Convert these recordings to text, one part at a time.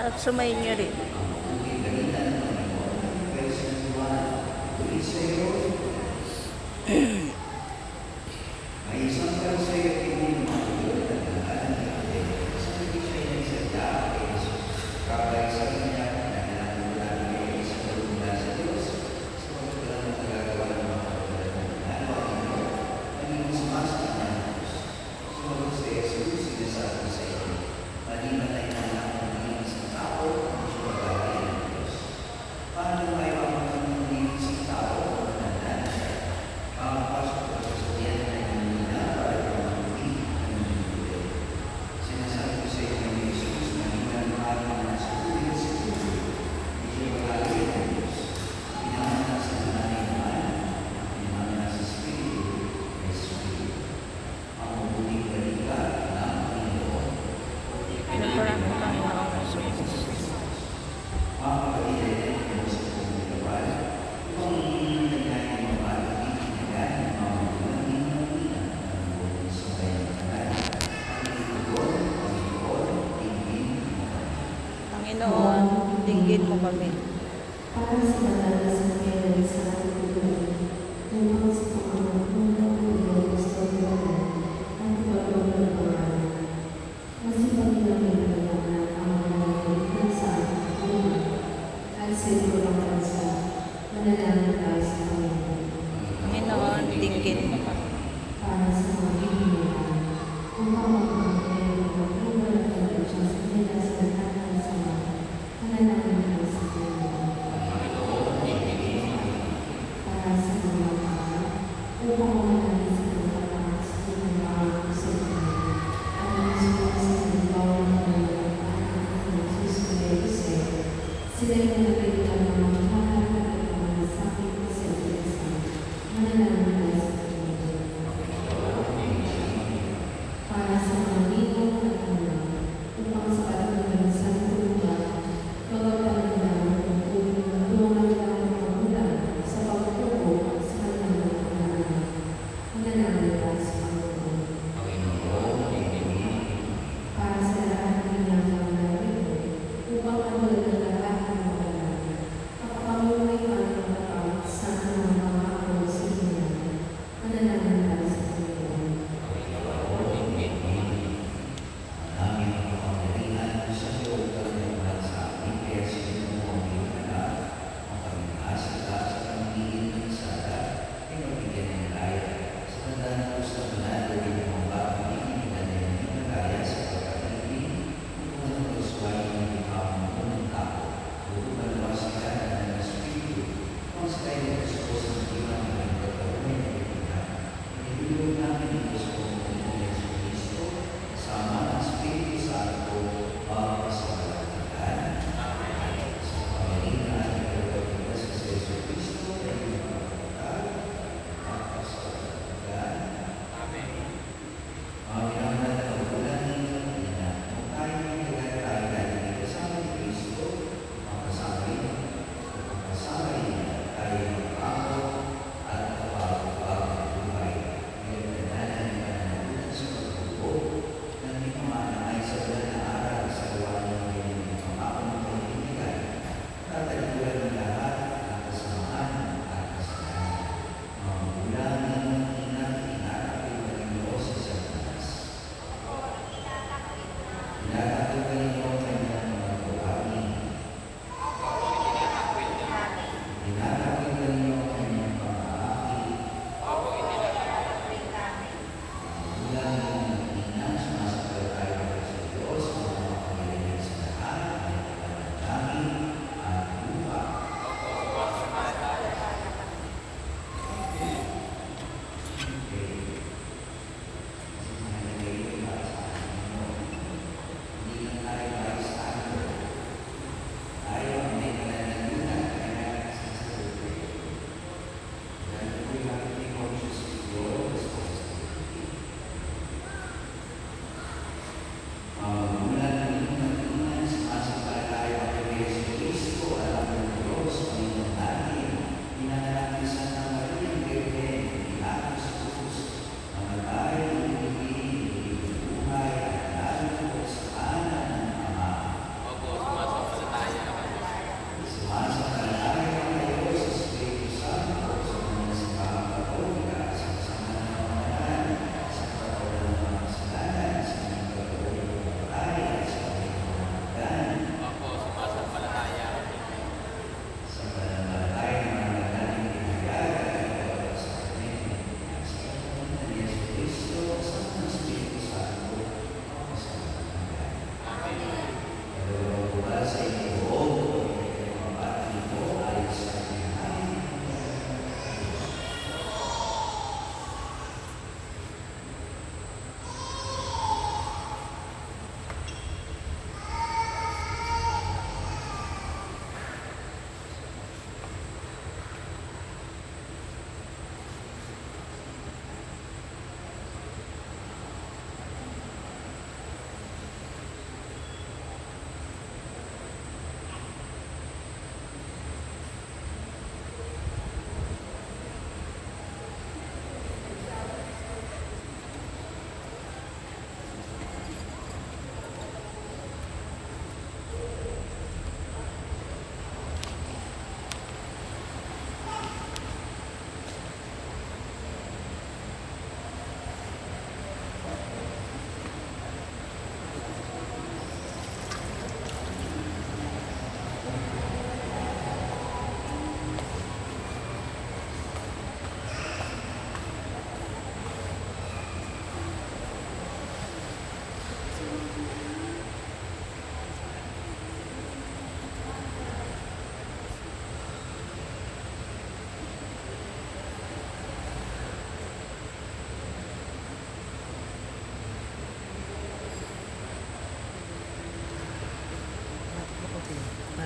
At sumayin nyo rin. Panginoon, dinggin mo kami. Para sa matalas na kailan sa ating buhay, upang sa pangalaman ng gusto naman ang pagkaroon ng pangalan. Masipag namin kailangan ang mga kailangan sa ating buhay at sa ito ng bansa, manalangin tayo sa Panginoon. Panginoon, dinggin mo kami. Para sa mga kaibigan, upang magpapagay ng pagkaroon ng pagkaroon sa kanila sa lahat ng sama, manalangin tayo sa Panginoon. Para sa mga mga upang manalangin sa pagkakaroon sa pagkakaroon sa Panginoon. At ang sumunod sa halimbawa ng mga anak ng Jesus na sila'y nalagyan ng mga mahalaga at mga sakit na sa Diyos. Manalangin tayo sa Panginoon. Para sa mga ninong at anak, upang sa katunayan sa lugar, magpapalala ng pagpupulong ng tulong ng magulang sa pagpupulong sa kanilang mga anak. Manalangin tayo sa Panginoon. Para sa lahat ng ilang mga narito, upang katulad ng lahat ng mga anak,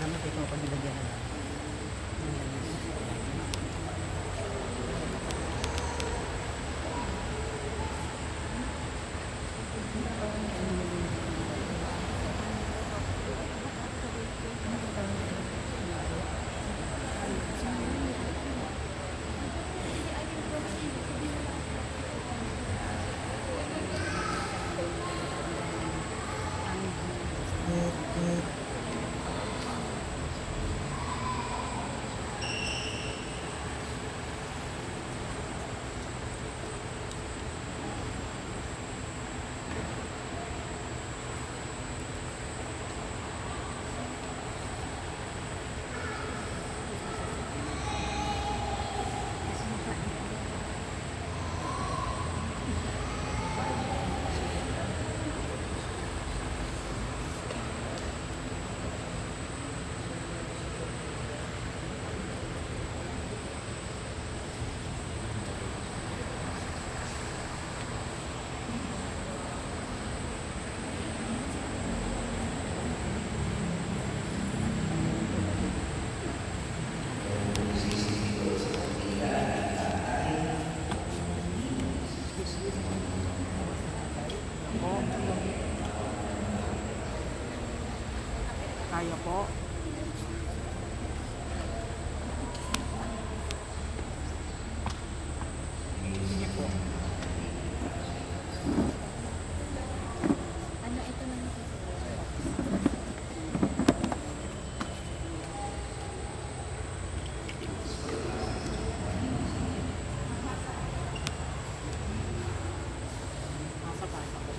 gamit ito pag nilagyan na. Kaya po. Sige po. Ano ito na Nasa tayo po.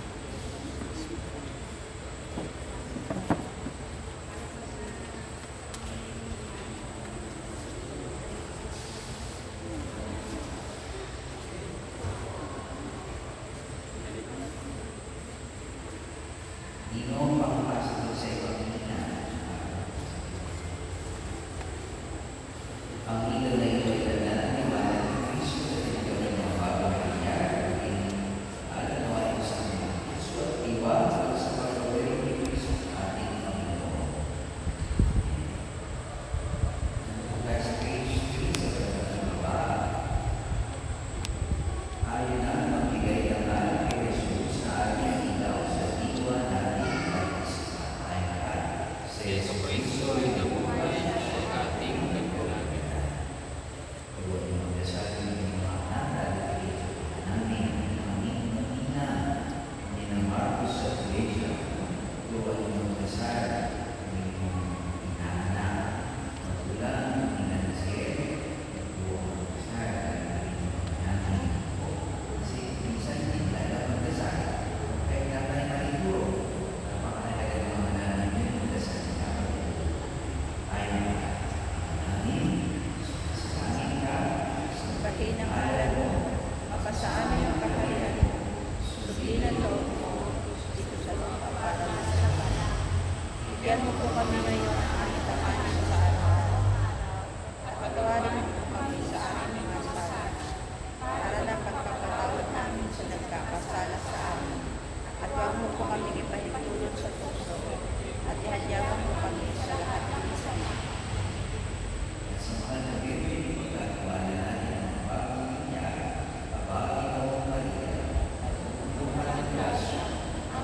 Yesu Kristo ay nabuhay sa ating nagkulagan. Kahinang ngalan mo, mapasa amin ang kaharian mo. Sublinan loob mo, dito sa lupa para sa kapal. Bigyan mo po kami ngayon ang aming kakanin sa araw-araw. At patawarin mo po kami sa aming mga sala, para na pagpapatawad namin sa nagkakasala sa amin. At huwag mo po kami ipahintulot sa tukso, at ihadyagan mo kami sa lahat ng masama.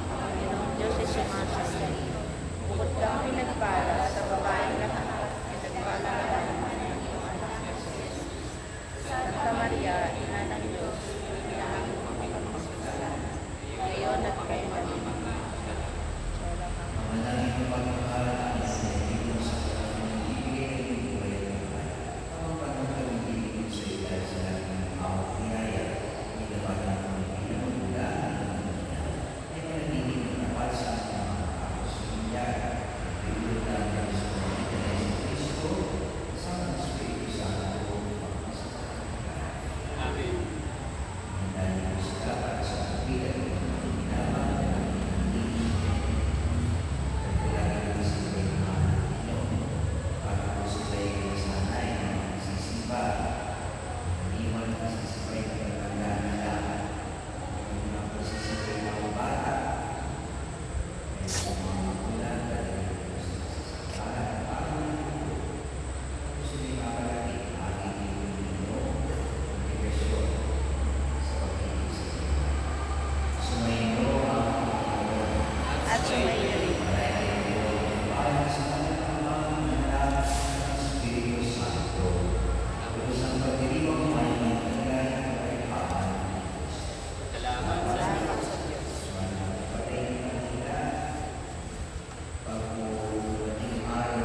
Panginoong Diyos ay sumasa sa iyo. Bukod kang pinagpala sa babaeng lahat, pinagpala ka naman ng iyong anak na si Jesus. Santa Maria, Ina ng Diyos, inahan mo kami magpagkasala, ngayon at kailanman. Salamat.